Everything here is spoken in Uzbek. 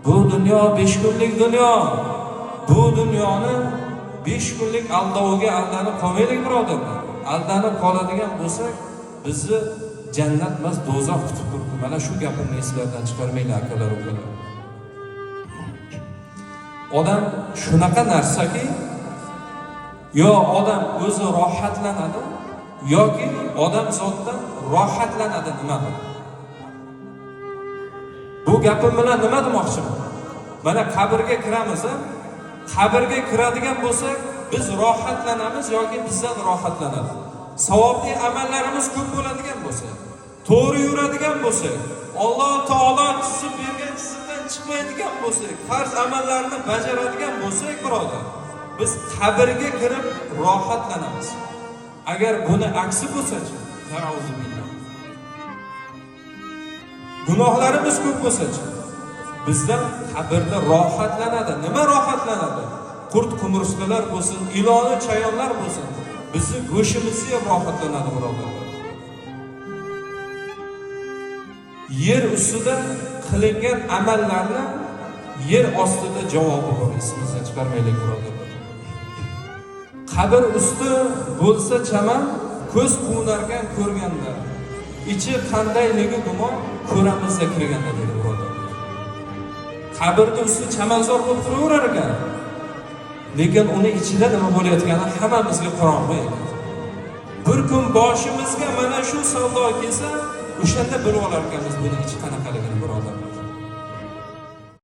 Bu dunyo 5 kunlik dunyo. Bu dunyoni 5 kunlik aldoviga aldanib qolmaylik birodarlar. Aldanib qoladigan bo'lsak, bizni jannat emas, do'zax kutib turibdi. Mana shu gapimni eslardan chiqarmanglar akalar, ukalar. Odam shunaqa narsaki, yo odam o'zi rohatlanadi yoki odam zotdan rohatlanadi. Nima bu? Bu gapim bilan nima demoqchiman? Mana qabrga kiramiz, qabrga kiradigan bo'lsak, biz rohatlanamiz yoki bizdan rohatlanadi. Savobli amallarimiz ko'p bo'ladigan bo'lsa, to'g'ri yuradigan bo'lsak, Alloh taolo chizib bergan chizimdan chiqmaydigan bo'lsak, farz amallarni bajaradigan bo'lsak, birodar, biz qabrga kirib rohatlanamiz. Agar buni aksi bo'lsa-chi, ta'awuzubillah. Gunohlarimiz ko'p bo'lsa-chi, bizdan qabrda rohatlanadi. Nima rohatlanadi? Qurt qumursqalar bo'lsin, iloni chayonlar bo'lsin, bizni go'shimizga rohatlanadi birodarlar. Yer ustida qilingan amallarni yer ostida javobi bor, esimizdan chiqarmaylik birodarlar. Qabr usti bo'lsa chaman, ko'z quvnarkan ko'rganda, ichi qandayligi gumon ko'ramizda kirganda dedi birodarlar. Qabrning usti chamanzor bo'lib turaverar ekan, lekin uni ichida nima bo'layotgani hammamizga qorong'u ekan. Bir kun boshimizga mana shu savdo kelsa, o'shanda bilib olar ekanmiz buni ichi qanaqaligini birodar.